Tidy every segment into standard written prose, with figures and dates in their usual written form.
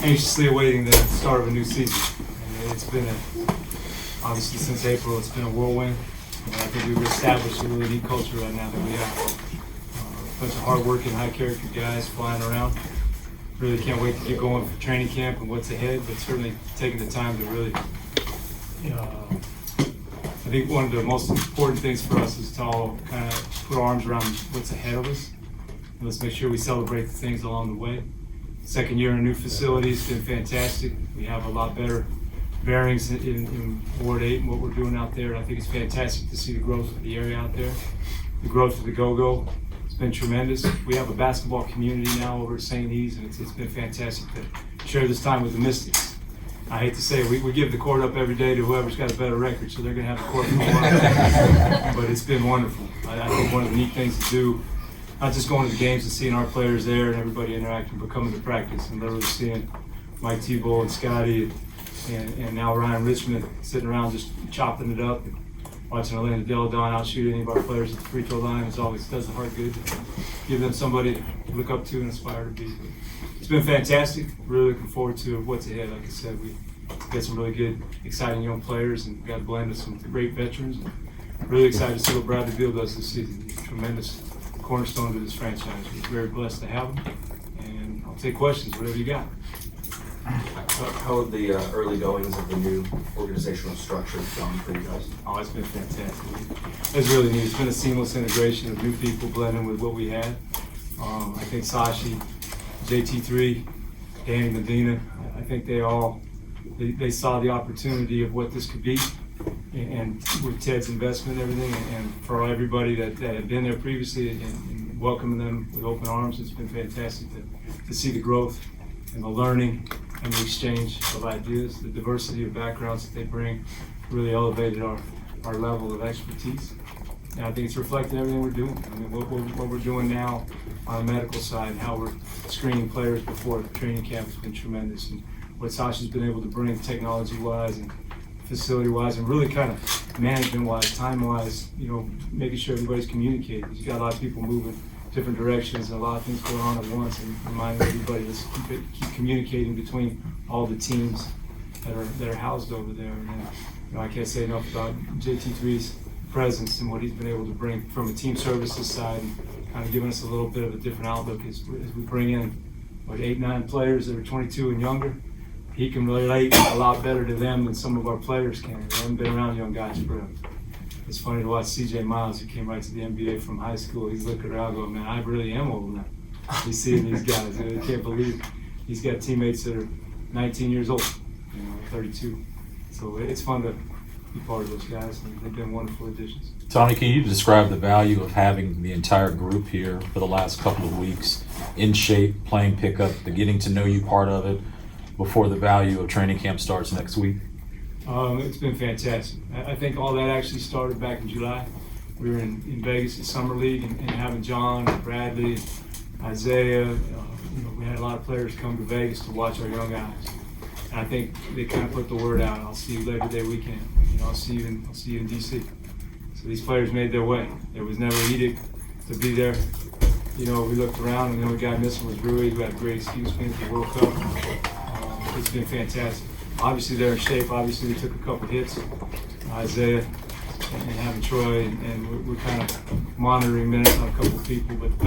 anxiously awaiting the start of a new season. And it's been obviously since April, it's been a whirlwind. And I think we've established a really neat culture right now that we have a bunch of hard-working, high-character guys flying around. Really can't wait to get going for training camp and what's ahead, but certainly taking the time to really, I think one of the most important things for us is to all kind of put our arms around what's ahead of us. And let's make sure we celebrate the things along the way. Second year in a new facility has been fantastic. We have a lot better bearings in Ward 8 and what we're doing out there. I think it's fantastic to see the growth of the area out there. The growth of the Go-Go has been tremendous. We have a basketball community now over at St. E's, and it's been fantastic to share this time with the Mystics. I hate to say it, we give the court up every day to whoever's got a better record, so they're going to have the court for a while. But it's been wonderful. I think one of the neat things to do, not just going to the games and seeing our players there and everybody interacting, but coming to practice and literally seeing Mike Tebow and Scotty and now Ryan Richmond sitting around just chopping it up and watching Orlando Deladon outshoot any of our players at the free throw line. It always does the heart good to give them somebody to look up to and aspire to be. But it's been fantastic. Really looking forward to what's ahead. Like I said, we got some really good, exciting young players, and we got a blend of some great veterans. And really excited to see what Bradley Beal does this season. He's a tremendous cornerstone to this franchise. We're very blessed to have him. And I'll take questions, whatever you got. How have the early goings of the new organizational structure gone for you guys? Oh, it's been fantastic. It's really neat. It's been a seamless integration of new people blending with what we had. I think Sashi, JT3, Danny Medina, I think they saw the opportunity of what this could be. And with Ted's investment and everything, and for everybody that had been there previously and welcoming them with open arms, it's been fantastic to see the growth and the learning and the exchange of ideas. The diversity of backgrounds that they bring really elevated our level of expertise. And I think it's reflecting everything we're doing. I mean, what we're doing now on the medical side and how we're screening players before training camp has been tremendous. And what Sasha's been able to bring technology-wise and facility-wise and really kind of management-wise, time-wise, making sure everybody's communicating. He's got a lot of people moving different directions and a lot of things going on at once, and reminding everybody to keep communicating between all the teams that are housed over there. And I can't say enough about JT3's presence and what he's been able to bring from a team services side, and kind of giving us a little bit of a different outlook as we bring in 8-9 players that are 22 and younger. He can relate a lot better to them than some of our players can. They haven't been around young guys forever. It's funny to watch CJ Miles, who came right to the NBA from high school. He's looking around going, man, I really am old now. He's seeing these guys. I can't believe he's got teammates that are 19 years old, 32. So it's fun to be part of those guys, and they've been wonderful additions. Tommy, can you describe the value of having the entire group here for the last couple of weeks in shape, playing pickup, the getting to know you part of it before the value of training camp starts next week? It's been fantastic. I think all that actually started back in July. We were in Vegas at Summer League and having John and Bradley, and Isaiah. We had a lot of players come to Vegas to watch our young guys. And I think they kind of put the word out. I'll see you Labor Day weekend. I'll see you in DC. So these players made their way. There was never an edict to be there. We looked around and the only guy missing was Rui, who had a great excuse being at the World Cup. It's been fantastic. Obviously they're in shape. Obviously we took a couple hits, Isaiah and having Troy, and we're kind of monitoring minutes on a couple of people. But the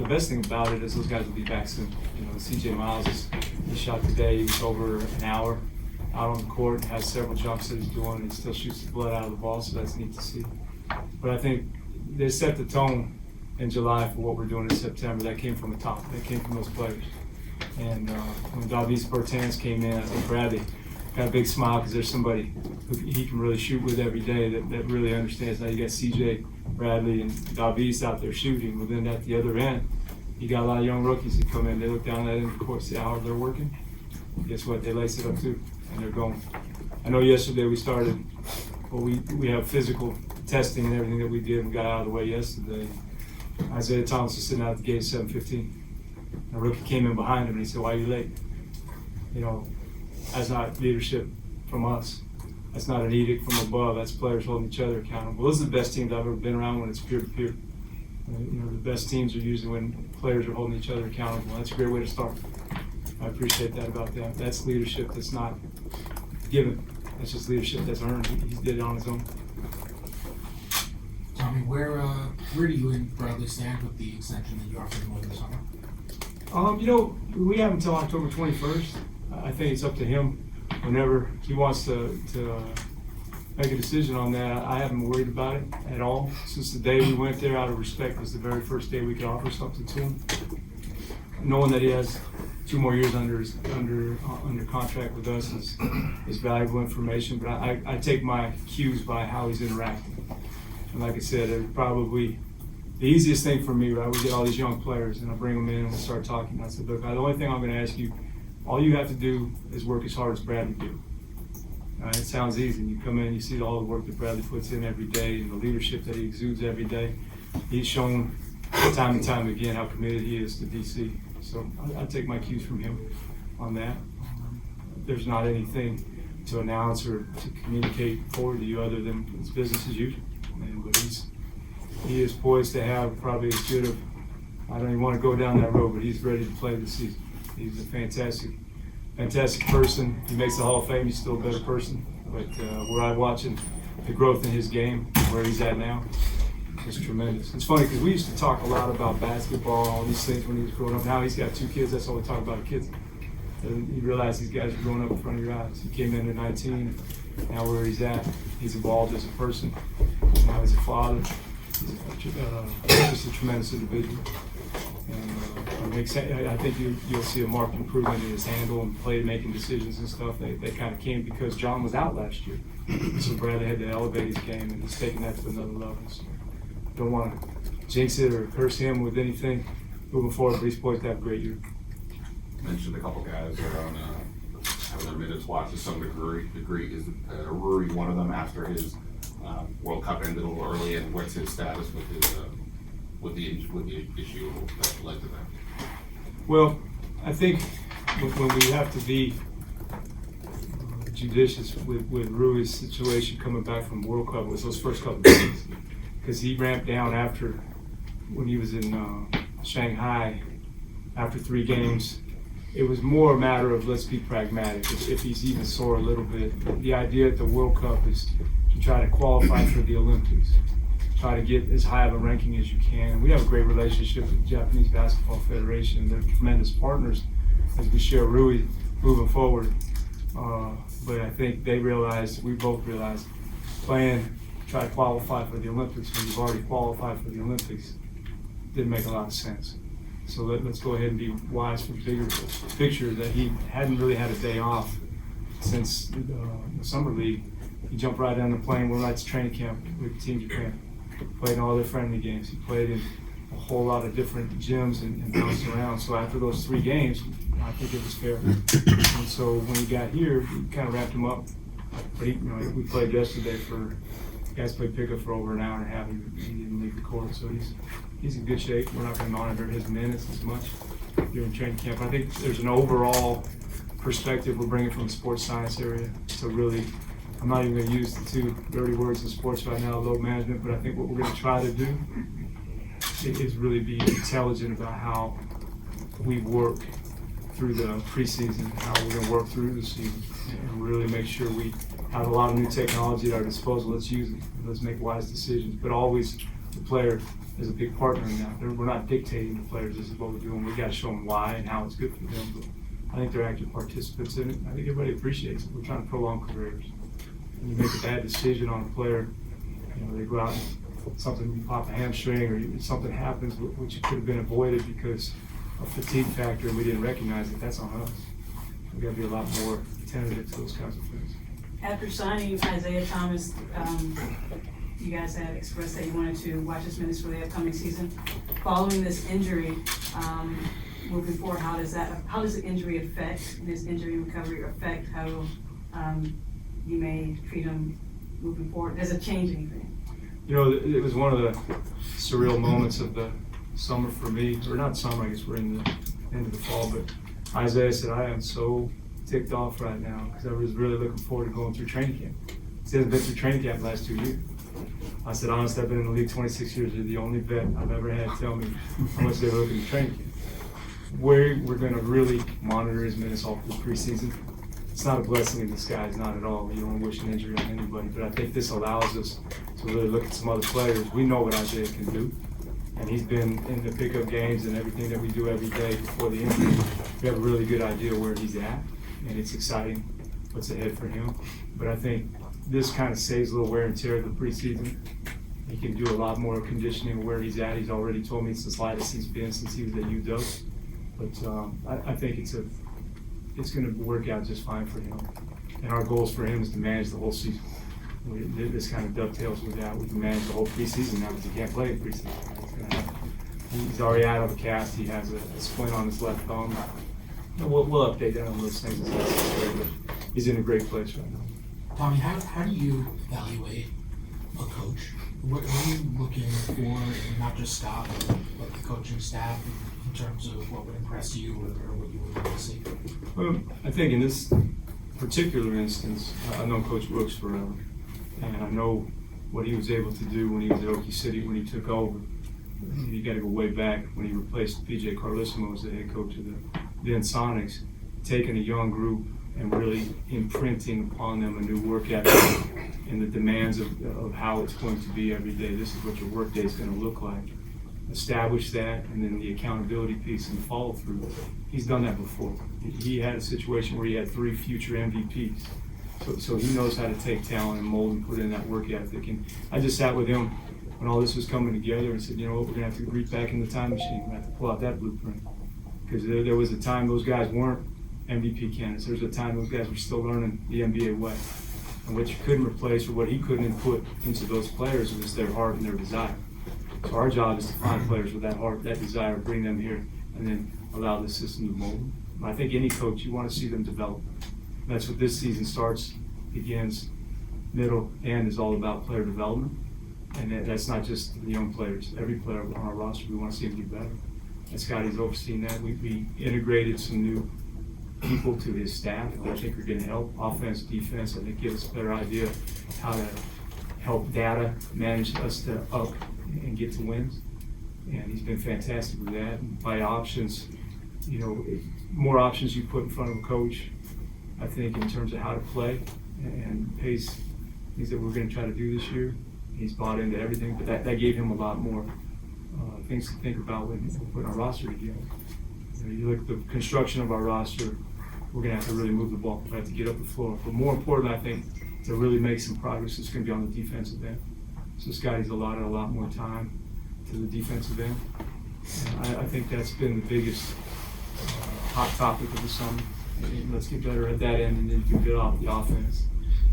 best thing about it is those guys will be back soon. CJ Miles he shot today. He was over an hour out on the court and has several jumps that he's doing, and he still shoots the blood out of the ball, so that's neat to see. But I think they set the tone in July for what we're doing in September. That came from the top. That came from those players. And when Davis Bertans came in, I think Bradley got a big smile because there's somebody who he can really shoot with every day that really understands. Now you got CJ, Bradley, and Davis out there shooting. But then at the other end, you got a lot of young rookies that come in. They look down at it, and of course, see how hard they're working. Guess what? They lace it up too, and they're going. I know yesterday we started, we have physical testing and everything that we did and got out of the way yesterday. Isaiah Thomas was sitting out at the gate at 7:15. A rookie came in behind him and he said, "Why are you late?" That's not leadership from us. That's not an edict from above. That's players holding each other accountable. Those are the best teams I've ever been around when it's peer-to-peer. The best teams are usually when players are holding each other accountable. That's a great way to start. I appreciate that about them. That's leadership that's not given. That's just leadership that's earned. He did it on his own. Tommy, where do you and Bradley stand with the extension that you offered him over the summer? We have until October 21st. I think it's up to him whenever he wants to make a decision on that. I haven't worried about it at all. Since the day we went there, out of respect, was the very first day we could offer something to him. Knowing that he has 2 more years under contract with us is valuable information, but I take my cues by how he's interacting. And like I said, it's probably the easiest thing for me, right? We get all these young players and I bring them in and we start talking. And I said, look, the only thing I'm going to ask you, all you have to do is work as hard as Bradley did. It sounds easy. You come in, you see all the work that Bradley puts in every day and the leadership that he exudes every day. He's shown time and time again how committed he is to DC. So I take my cues from him on that. There's not anything to announce or to communicate forward to you other than it's business as usual. But he is poised to have probably as good of, I don't even want to go down that road, but he's ready to play this season. He's a fantastic person. He makes the Hall of Fame, he's still a better person. But where I'm watching the growth in his game, where he's at now, is tremendous. It's funny because we used to talk a lot about basketball, all these things when he was growing up. Now he's got 2 kids, that's all we talk about, kids. And you realize these guys are growing up in front of your eyes. He came in at 19, now where he's at, he's evolved as a person. Now he's a father. He's just a tremendous individual. And I think you'll see a marked improvement in his handle and play-making decisions and stuff. They kind of came because John was out last year. So Bradley had to elevate his game, and he's taking that to another level. So don't want to jinx it or curse him with anything moving forward, but he's poised to have a great year. You mentioned a couple guys that are on having their minutes watched to some degree. Is Rui one of them after his World Cup ended a little early, and what's his status with his with the issue that led to that? Well, I think when we have to be judicious with Rui's situation coming back from World Cup was those first couple of games, because he ramped down after when he was in Shanghai after 3 games. It was more a matter of let's be pragmatic. If he's even sore a little bit, the idea at the World Cup is to try to qualify for the Olympics, try to get as high of a ranking as you can. We have a great relationship with the Japanese Basketball Federation. They're tremendous partners as we share Rui moving forward. But I think they realized, we both realized, playing, try to qualify for the Olympics when you've already qualified for the Olympics didn't make a lot of sense. So let's go ahead and be wise for the bigger picture that he hadn't really had a day off since the summer league. He jumped right on the plane, went right to training camp with Team Japan. Played in all their friendly games. He played in a whole lot of different gyms and bounced around. So after those 3 games, I think it was fair. And so when he got here, we kind of wrapped him up. But we played yesterday guys played pickup for over an hour and a half. He didn't leave the court, so he's in good shape. We're not going to monitor his minutes as much during training camp. I think there's an overall perspective we're bringing from the sports science area to really, I'm not even going to use the 2 dirty words in sports right now, load management, but I think what we're going to try to do is really be intelligent about how we work through the preseason, how we're going to work through the season, and really make sure we have a lot of new technology at our disposal. Let's use it. Let's make wise decisions. But always the player is a big partner in that. We're not dictating the players. This is what we're doing. We got to show them why and how it's good for them. But I think they're active participants in it. I think everybody appreciates it. We're trying to prolong careers. When you make a bad decision on a player, they go out and you pop a hamstring or something happens which could have been avoided because of fatigue factor and we didn't recognize it. That's on us. We got to be a lot more attentive to those kinds of things. After signing Isaiah Thomas, you guys had expressed that you wanted to watch his minutes for the upcoming season. Following this injury, moving forward, how does the injury affect his injury recovery affect how you may treat him moving forward? Does it change anything? It was one of the surreal moments of the summer for me, or not summer, I guess we're in the end of the fall, but Isaiah said, I am so ticked off right now because I was really looking forward to going through training camp. He hasn't been through training camp the last 2 years. I said, honestly, I've been in the league 26 years. You're the only vet I've ever had tell me how much they were looking at training camp. where we're gonna really monitor his minutes all through preseason. It's not a blessing in disguise, not at all. You don't wish an injury on anybody, but I think this allows us to really look at some other players. We know what Isaiah can do, and he's been in the pickup games and everything that we do every day before the injury. We have a really good idea where he's at, and it's exciting what's ahead for him. But I think this kind of saves a little wear and tear of the preseason. He can do a lot more conditioning of where he's at. He's already told me it's the slightest he's been since he was at UW. But I think it's going to work out just fine for him. And our goals for him is to manage the whole season. This kind of dovetails with that. We can manage the whole preseason now because he can't play in preseason. He's already out of a cast. He has a splint on his left thumb. We'll update that on those things as necessary, but he's in a great place right now. Tommy, how do you evaluate a coach? What are you looking for, in not just Scott, but the coaching staff in terms of what would impress you or what you would like to see? Well, I think in this particular instance, I've known Coach Brooks forever, and I know what he was able to do when he was at Okie City when he took over. You got to go way back when he replaced PJ Carlissimo as the head coach of the then Sonics, taking a young group and really imprinting upon them a new work ethic and the demands of how it's going to be every day. This is what your work day is going to look like. Establish that, and then the accountability piece and the follow through. He's done that before. He had a situation where he had 3 future MVPs. So he knows how to take talent and mold and put in that work ethic. And I just sat with him when all this was coming together and said, you know what, we're going to have to reach back in the time machine. We're going to have to pull out that blueprint. Because there was a time those guys weren't MVP candidates. There was a time those guys were still learning the NBA way. And what you couldn't replace or what he couldn't input into those players was their heart and their desire. So our job is to find players with that heart, that desire, bring them here, and then allow the system to mold them. I think any coach, you want to see them develop. That's what this season starts, begins, middle, and is all about player development. And that's not just the young players. Every player on our roster, we want to see them get better. And Scotty's overseen that. We integrated some new people to his staff that I think are going to help. Offense, defense, I think give us a better idea of how to help data manage us to up and get to wins. And he's been fantastic with that. And by options, you know, more options you put in front of a coach, I think in terms of how to play and pace, things that we're going to try to do this year. He's bought into everything, but that gave him a lot more things to think about when putting our roster together. You look at the construction of our roster, we're going to have to really move the ball. We have to get up the floor. But more important, I think, to really make some progress, it's going to be on the defensive end. So Scotty's allotted a lot more time to the defensive end. And I think that's been the biggest hot topic of the summer. And let's get better at that end, and then you can get off the offense.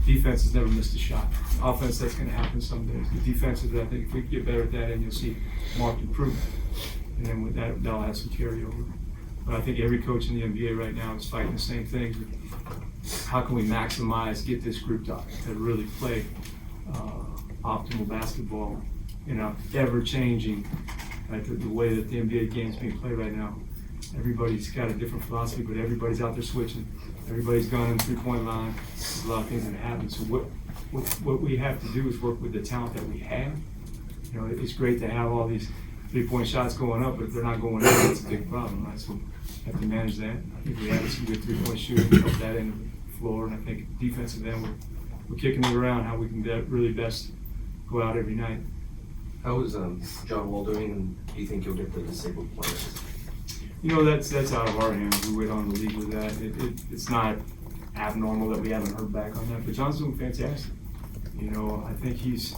Defense has never missed a shot. Offense, that's going to happen some days. The defensive, I think if we get better at that end, you'll see marked improvement. And then with that, that'll have some carryover. But I think every coach in the NBA right now is fighting the same thing. How can we maximize, get this group to really play optimal basketball in a ever-changing, right, the way that the NBA game is being played right now. Everybody's got a different philosophy, but everybody's out there switching. Everybody's gone in the three-point line. There's a lot of things that happen. So what we have to do is work with the talent that we have. You know, it's great to have all these three-point shots going up, but if they're not going in, that's a big problem, right? So we have to manage that. I think we have some good three-point shooting, help that in the floor, and I think defensive end, we're kicking it around how we can really best go out every night. How is John Wall doing, and do you think he'll get the disabled players? You know, that's out of our hands. We wait on the league with that. It's not abnormal that we haven't heard back on that, but John's doing fantastic. You know, I think he's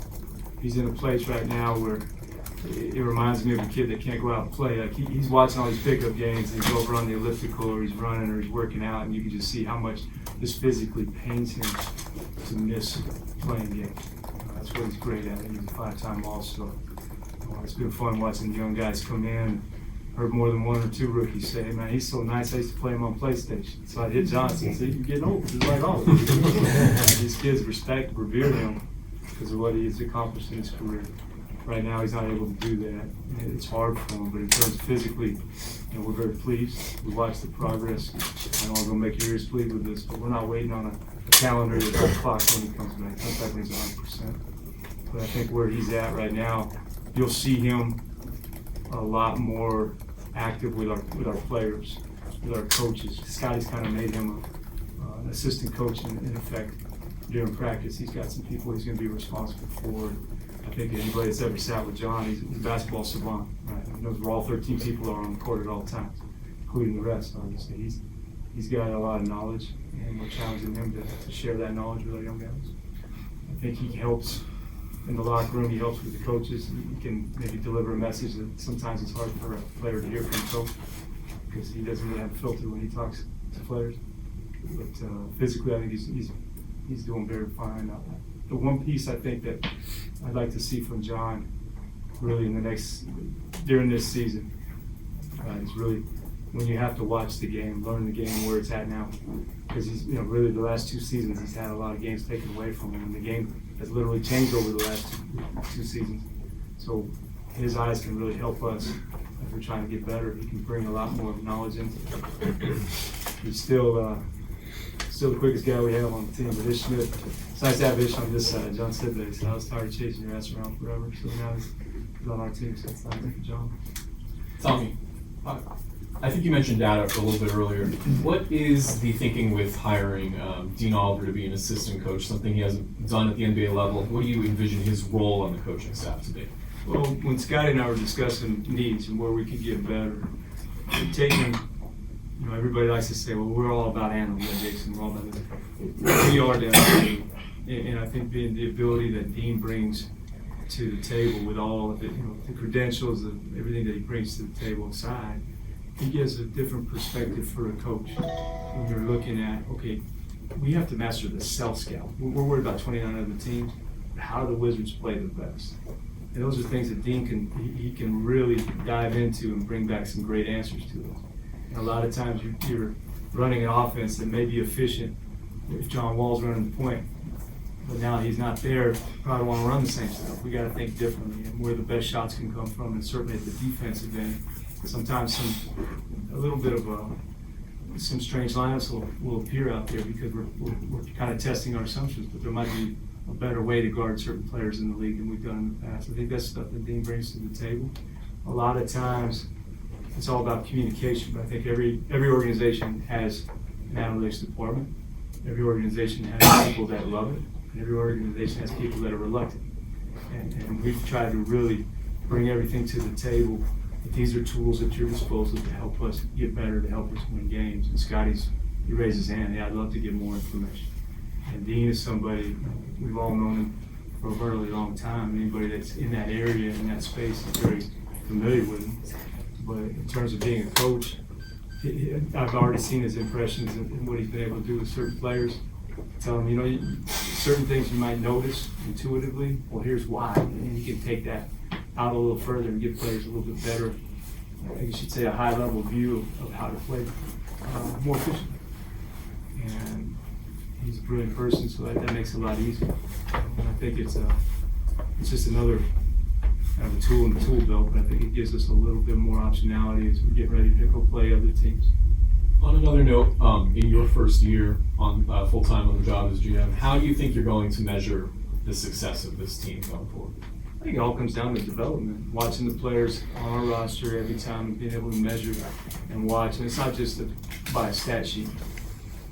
in a place right now where it reminds me of a kid that can't go out and play. Like he's watching all these pickup games, and he's over on the elliptical, or he's running, or he's working out, and you can just see how much this physically pains him to miss playing games. That's what he's great at. He's a 5-time All-Star. It's been fun watching the young guys come in. Heard more than 1 or 2 rookies say, hey, man, he's so nice, I used to play him on PlayStation. So I hit Johnson, see, you're getting old, just like all of us. These kids revere him because of what he has accomplished in his career. Right now, he's not able to do that. It's hard for him, but in terms of physically, you know, we're very pleased. We watch the progress, and I'm going to make your ears bleed with this, but we're not waiting on a calendar that's on the clock when he comes back. Comes back when he's 100%. But I think where he's at right now, you'll see him a lot more active with our players, with our coaches. Scotty's kind of made him an assistant coach in effect during practice. He's got some people he's going to be responsible for. I think anybody that's ever sat with John, he's a basketball savant. Right? He knows where all 13 people are on the court at all times, including the rest, obviously. He's got a lot of knowledge, and we're challenging him to share that knowledge with our young guys. I think he helps in the locker room. He helps with the coaches. He can maybe deliver a message that sometimes it's hard for a player to hear from a coach because he doesn't really have a filter when he talks to players. But physically, I think he's doing very fine. The one piece I think that I'd like to see from John really during this season is really when you have to watch the game, learn the game where it's at now. Because he's, really the last 2 seasons he's had a lot of games taken away from him, and the game has literally changed over the last two seasons. So his eyes can really help us as we're trying to get better. He can bring a lot more knowledge into it. He's still the quickest guy we have on the team, but Ish Smith, it's nice to have Ish on this side. John said that, he said, I was tired of chasing your ass around forever, so now he's on our team, so it's nice for John. Tommy, I think you mentioned data a little bit earlier. What is the thinking with hiring Dean Oliver to be an assistant coach, something he hasn't done at the NBA level? What do you envision his role on the coaching staff to be? Well, when Scotty and I were discussing needs and where we could get better, we're taking, everybody likes to say, well, we're all about analytics and we're all about this. We are definitely, and I think being the ability that Dean brings to the table with all of it, the credentials, everything that he brings to the table aside, he gives a different perspective for a coach when you're looking at, okay, we have to master the self-scout. We're worried about 29 other teams, but how do the Wizards play the best? And those are things that Dean can really dive into and bring back some great answers to us. And a lot of times you're running an offense that may be efficient if John Wall's running the point, but now he's not there, probably want to run the same stuff. We got to think differently and where the best shots can come from, and certainly at the defensive end. Sometimes a little bit of some strange lineups will appear out there because we're kind of testing our assumptions, but there might be a better way to guard certain players in the league than we've done in the past. I think that's stuff that Dean brings to the table. A lot of times it's all about communication, but I think every organization has an analytics department. Every organization has people that love it, and every organization has people that are reluctant. And we've tried to really bring everything to the table. These are tools at your disposal to help us get better, to help us win games. And he raised his hand, hey, I'd love to get more information. And Dean is somebody, we've all known him for a very long time. Anybody that's in that area, in that space, is very familiar with him. But in terms of being a coach, I've already seen his impressions and what he's been able to do with certain players. Tell them, certain things you might notice intuitively, well, here's why. And you can take that out a little further and give players a little bit better, you should say, a high-level view of how to play more efficiently. And he's a brilliant person, so that makes it a lot easier. And I think it's just another kind of a tool in the tool belt, but I think it gives us a little bit more optionality as we get ready to go play other teams. On another note, in your first year on full-time on the job as GM, how do you think you're going to measure the success of this team going forward? I think it all comes down to development, watching the players on our roster every time, being able to measure and watch. And it's not just by a stat sheet.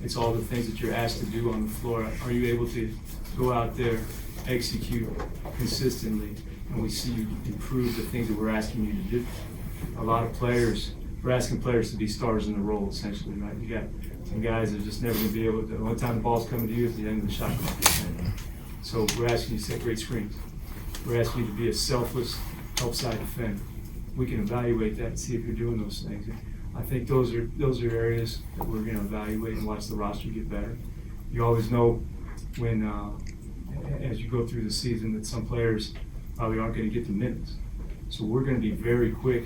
It's all the things that you're asked to do on the floor. Are you able to go out there, execute consistently, and we see you improve the things that we're asking you to do? A lot of players, we're asking players to be stars in the role, essentially, right? You got some guys that are just never going to be able to, the only time the ball's coming to you is at the end of the shot clock. So we're asking you to set great screens. We're asking you to be a selfless, help side defender. We can evaluate that and see if you're doing those things. I think those are areas that we're going to evaluate and watch the roster get better. You always know when, as you go through the season, that some players probably aren't going to get the minutes. So we're going to be very quick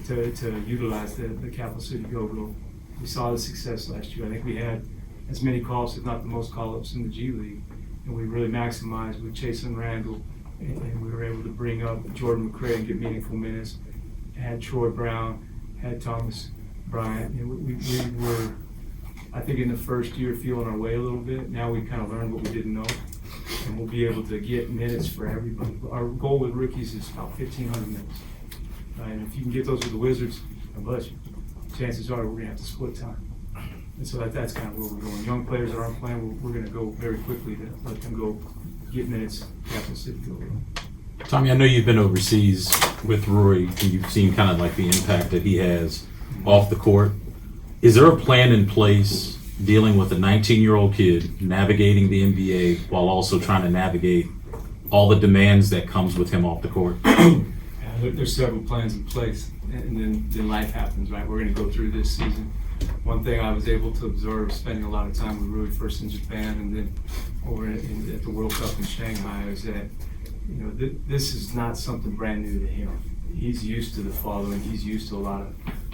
to utilize the Capital City Go-Go. We saw the success last year. I think we had as many calls, if not the most call-ups in the G League, and we really maximized with Chasen Randall. And we were able to bring up Jordan McRae and get meaningful minutes. Had Troy Brown, had Thomas Bryant. And we were, I think, in the first year feeling our way a little bit. Now we kind of learned what we didn't know, and we'll be able to get minutes for everybody. Our goal with rookies is about 1,500 minutes. And if you can get those with the Wizards, but chances are we're gonna have to split time. And so that's kind of where we're going. Young players that aren't playing, we're gonna go very quickly to let them go get minutes, Captain City go. Tommy, I know you've been overseas with Rory, and you've seen kind of like the impact that he has off the court. Is there a plan in place dealing with a 19-year-old kid navigating the NBA while also trying to navigate all the demands that comes with him off the court? There's several plans in place, and then life happens, right? We're gonna go through this season. One thing I was able to observe, spending a lot of time with Rui, first in Japan and then over at the World Cup in Shanghai, is that, you know, this is not something brand new to him. He's used to the following. He's used to a lot of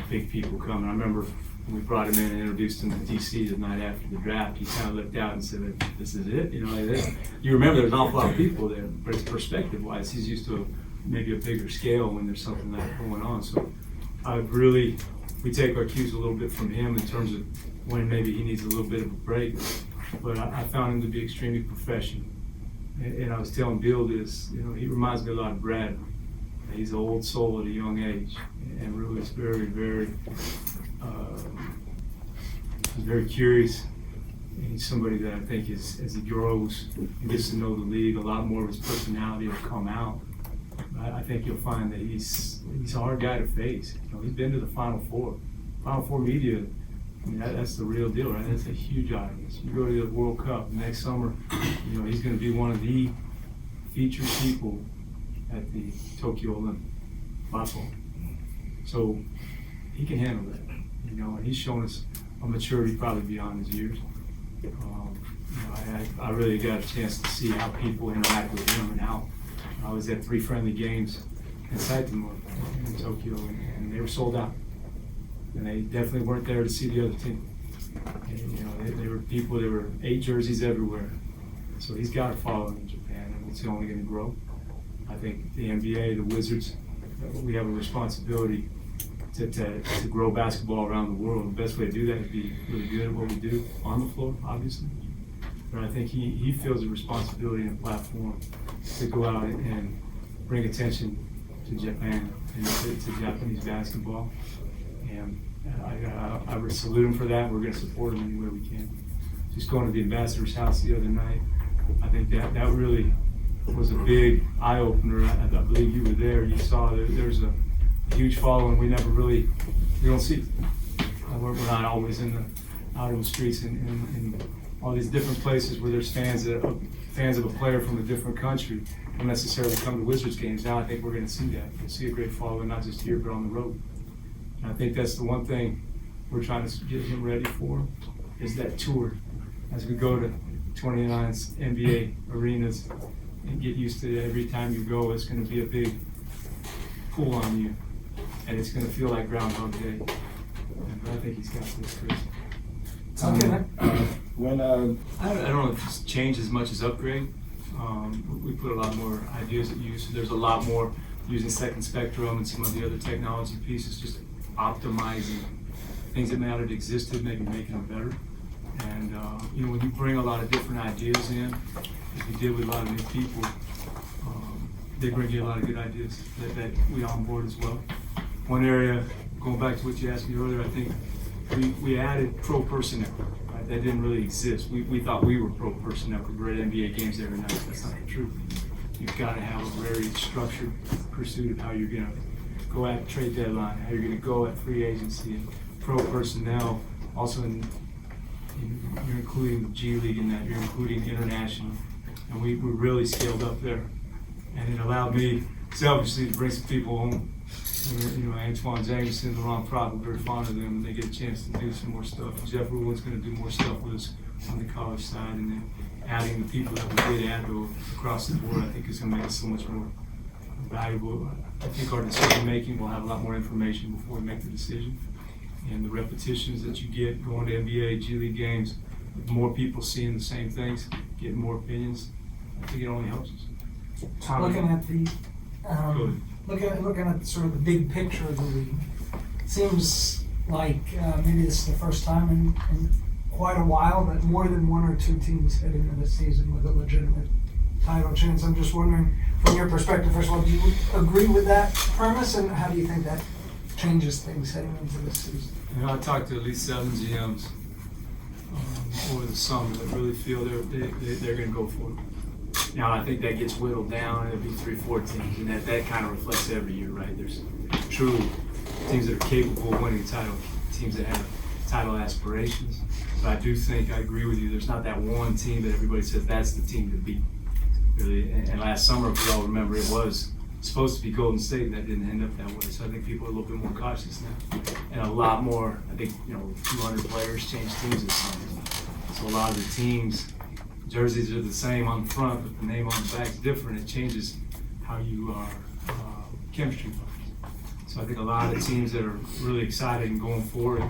big people coming. I remember when we brought him in and introduced him to DC the night after the draft, he kind of looked out and said, "This is it?" You know, like this. You remember there's an awful lot of people there, but it's perspective-wise, he's used to maybe a bigger scale when there's something like that going on. So we take our cues a little bit from him in terms of when maybe he needs a little bit of a break. But I found him to be extremely professional. And I was telling Bill this, you know, he reminds me a lot of Brad. He's an old soul at a young age, and really is very, very, very curious. And he's somebody that I think is, as he grows and gets to know the league, a lot more of his personality will come out. I think you'll find that he's a hard guy to face. You know, he's been to the Final Four. Final Four media, I mean, that's the real deal, right? That's a huge audience. You go to the World Cup next summer, you know, he's going to be one of the featured people at the Tokyo Olympics. So he can handle that, you know, and he's shown us a maturity probably beyond his years. You know, I really got a chance to see how people interact with him and how I was at 3 friendly games in Saitama in Tokyo, and they were sold out. And they definitely weren't there to see the other team. And, you know, they were people, there were 8 jerseys everywhere. So he's got to follow in Japan, and it's only going to grow. I think the NBA, the Wizards, we have a responsibility to grow basketball around the world. The best way to do that is be really good at what we do on the floor, obviously. But I think he feels a responsibility and a platform to go out and bring attention to Japan and to Japanese basketball. And I would salute him for that. We're going to support him any way we can. Just going to the ambassador's house the other night, I think that really was a big eye-opener. I believe you were there. You saw there's a huge following we don't see. We're not always out in the streets in all these different places where there's fans of a player from a different country don't necessarily come to Wizards games. Now I think we're going to see that. We'll see a great following, not just here, but on the road. And I think that's the one thing we're trying to get him ready for, is that tour. As we go to 29 NBA arenas and get used to it, every time you go, it's going to be a big pull on you. And it's going to feel like Groundhog Day. And I think he's got this, Chris. I don't know if it's changed as much as upgrade. We put a lot more ideas at use. There's a lot more using Second Spectrum and some of the other technology pieces, just optimizing things that may not have existed, maybe making them better. And you know, when you bring a lot of different ideas in, as we did with a lot of new people, they bring you a lot of good ideas that we onboard as well. One area, going back to what you asked me earlier, I think we added pro personnel. Right? That didn't really exist. We thought we were pro personnel because we're at NBA games every night. That's not the truth. You've got to have a very structured pursuit of how you're going to go at trade deadline, how you're going to go at free agency. And pro personnel, also you're including the G League in that, you're including international. And we really scaled up there. And it allowed me, selfishly, to bring some people home. You know, Antoine Jameson, Laurent Prat, we're very fond of them, and they get a chance to do some more stuff. Jeff Rulin's going to do more stuff with us on the college side, and then adding the people that we did add across the board, I think is going to make us so much more valuable. I think our decision making will have a lot more information before we make the decision. And the repetitions that you get going to NBA, G League games, with more people seeing the same things, getting more opinions, I think it only helps us. Looking at the looking at sort of the big picture of the league, seems like maybe this is the first time in quite a while that more than 1 or 2 teams head into the season with a legitimate title chance. I'm just wondering, from your perspective, first of all, do you agree with that premise, and how do you think that changes things heading into the season? You know, I talked to at least 7 GMs over the summer that really feel they're going to go for it. Now, I think that gets whittled down, it'll be 3-4 teams, and that kind of reflects every year, right? There's truly teams that are capable of winning the title, teams that have title aspirations. But I do think, I agree with you, there's not that one team that everybody says that's the team to beat. Really, and last summer, if we all remember, it was supposed to be Golden State, and that didn't end up that way. So I think people are a little bit more cautious now, and a lot more. I think 200 players changed teams this summer. So a lot of the teams, jerseys are the same on the front, but the name on the back is different. It changes how you are chemistry wise. So I think a lot of teams that are really excited and going forward,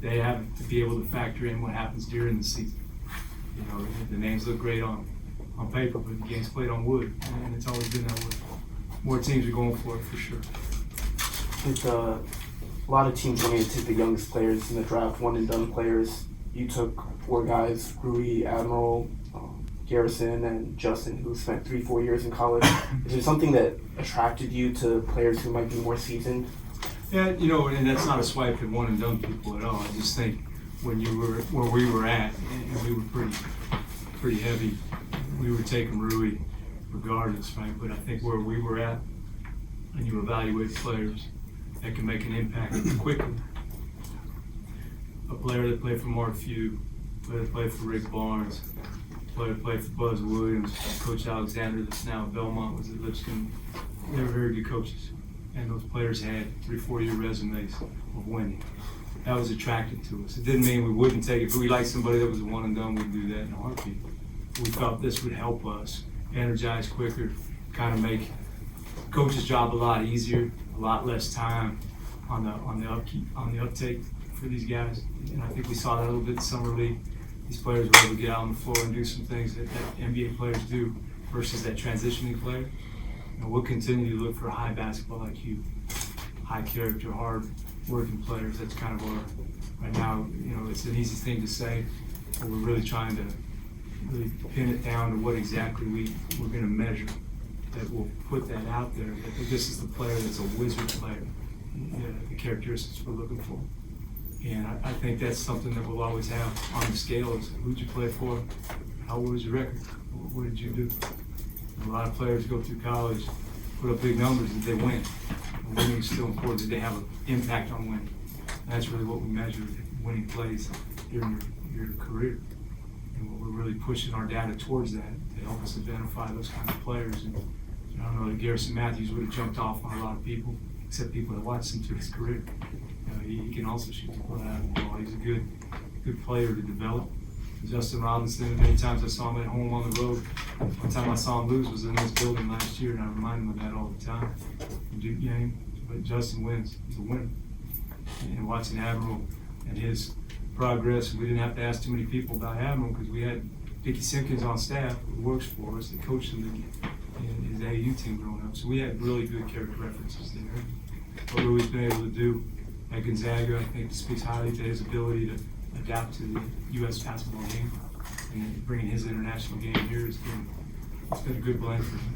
they have to be able to factor in what happens during the season. The names look great on paper, but the game's played on wood, and it's always been that way. More teams are going for it for sure. With a lot of teams wanting to take the youngest players in the draft, one and done players, you took 4 guys: Rui, Admiral, Garrison, and Justin, who spent 3-4 years in college. Is there something that attracted you to players who might be more seasoned? Yeah, and that's not a swipe at one and done people at all. I just think when you were where we were at, and we were pretty heavy, we were taking Rui regardless, right? But I think where we were at, and you evaluate players that can make an impact quickly. A player that played for Mark Few, a player that played for Rick Barnes, a player that played for Buzz Williams, Coach Alexander that's now at Belmont was at Lipscomb. They were very good coaches. And those players had 3-4 year resumes of winning. That was attractive to us. It didn't mean we wouldn't take it. If we liked somebody that was a one and done, we'd do that in a heartbeat. We felt this would help us energize quicker, kind of make coach's job a lot easier, a lot less time on the uptake for these guys. And I think we saw that a little bit in summer league. These players were able to get out on the floor and do some things that NBA players do versus that transitioning player. And we'll continue to look for high basketball IQ, high character, hard working players. That's kind of our, right now, it's an easy thing to say, but we're really trying to really pin it down to what exactly we're going to measure that will put that out there. That this is the player that's a wizard player, the characteristics we're looking for. And I think that's something that we'll always have on the scale is who'd you play for, how was your record, what did you do? And a lot of players go through college, put up big numbers and they win. And winning is still important. Did they have an impact on winning? And that's really what we measure winning plays during your career. And we're really pushing our data towards that to help us identify those kinds of players. And I don't know that Garrison Matthews would have jumped off on a lot of people, except people that watched him through his career. He can also shoot the ball out of the ball. He's a good player to develop. Justin Robinson, many times I saw him at home on the road. One time I saw him lose was in this building last year, and I remind him of that all the time. Duke game, but Justin wins. He's a winner. And watching Admiral and his progress, we didn't have to ask too many people about Admiral because we had Dickie Simpkins on staff who works for us that coached him in his AAU team growing up. So we had really good character references there. What Rui's been able to do at Gonzaga, I think, speaks highly to his ability to adapt to the U.S. basketball game, and then bringing his international game here it's been a good blend for him.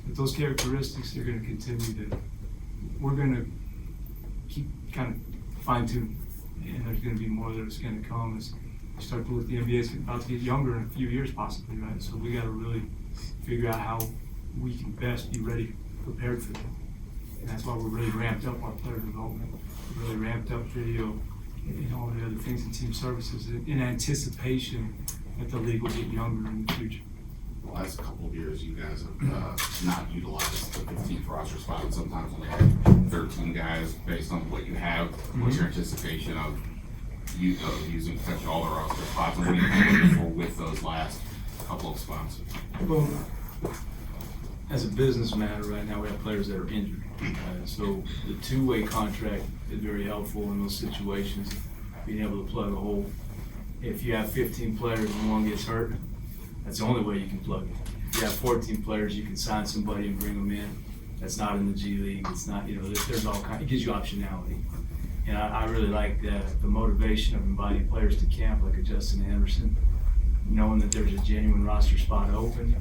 But those characteristics, they're going to continue we're going to keep kind of fine-tuning, and there's going to be more that's going to come as you start to look. The NBA is about to get younger in a few years possibly, right? So we got to really figure out how we can best be ready, prepared for them. And that's why we're really ramped up our player development. We're really ramped up video and all the other things in team services in anticipation that the league will get younger in the future. The last couple of years, you guys have not utilized the 15th roster spot, and sometimes only have 13 guys based on what you have. What's your anticipation of using potentially all the roster spots, and what are you looking for with those last couple of spots? Well, as a business matter right now, we have players that are injured. So the two-way contract is very helpful in those situations, being able to plug a hole. If you have 15 players and one gets hurt, that's the only way you can plug it. If you have 14 players, you can sign somebody and bring them in. That's not in the G League. It's not, there's all kinds, it gives you optionality. And I really like the motivation of inviting players to camp, like a Justin Anderson, knowing that there's a genuine roster spot open.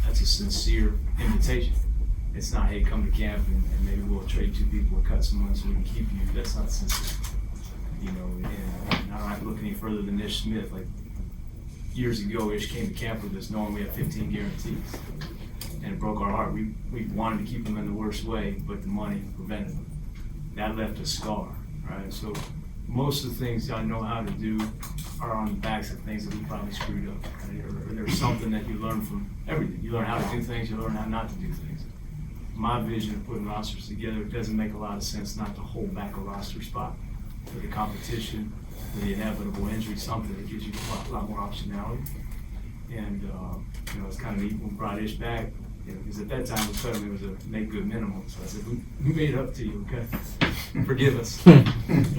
That's a sincere invitation. It's not, hey, come to camp and maybe we'll trade 2 people or cut someone so we can keep you. That's not sensible. You know, and I don't have to look any further than Ish Smith. Like, years ago, Ish came to camp with us knowing we had 15 guarantees. And it broke our heart. We wanted to keep him in the worst way, but the money prevented him. That left a scar, right? So most of the things I know how to do are on the backs of things that we probably screwed up, right? Or there's something that you learn from everything. You learn how to do things, you learn how not to do things. My vision of putting rosters together, it doesn't make a lot of sense not to hold back a roster spot for the competition, for the inevitable injury, something that gives you a lot more optionality. And, you know, it's kind of neat when we brought Ish back, you know, because at that time, we told him it was a make good minimum. So I said, we made it up to you, okay? Forgive us.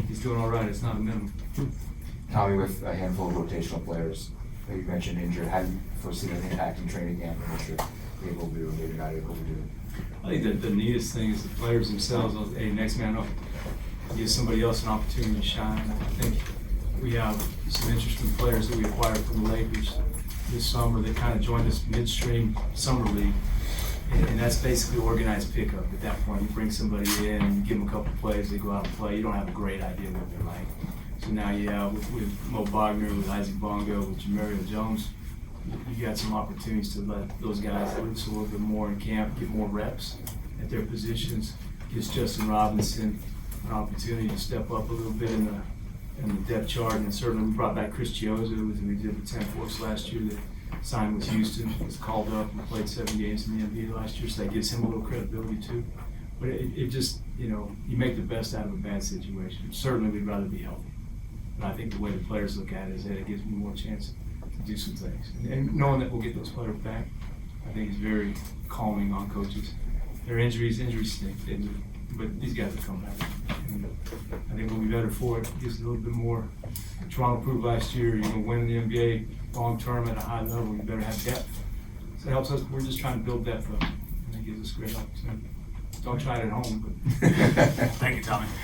He's doing all right, it's not a minimum. Tommy, with a handful of rotational players that you mentioned injured, how do you foresee an impact in training camp and what you're able to do and maybe not able to do? I think that the neatest thing is the players themselves, hey, next man up, give somebody else an opportunity to shine. I think we have some interesting players that we acquired from the Lakers this summer that kind of joined us midstream summer league. And that's basically organized pickup. At that point, you bring somebody in, you give them a couple plays, they go out and play. You don't have a great idea what they're like. So now you have with Mo Wagner, with Isaac Bongo, with Jamario Jones, you got some opportunities to let those guys loose a little bit more in camp, get more reps at their positions. Gives Justin Robinson an opportunity to step up a little bit in the depth chart. And certainly we brought back Chris Chioza, who we did the 10 Force last year, that signed with Houston, was called up and played 7 games in the NBA last year, so that gives him a little credibility too. But it just, you know, you make the best out of a bad situation. Certainly we'd rather be healthy. But I think the way the players look at it is that it gives me more chance to do some things. And knowing that we'll get those players back, I think is very calming on coaches. Their injuries stink, but these guys will come back. And I think we'll be better for it. It gives a little bit more. Toronto proved last year, you're going to win the NBA long term at a high level, you better have depth. So it helps us. We're just trying to build depth up, and it gives us a great opportunity. Don't try it at home, but Thank you, Tommy.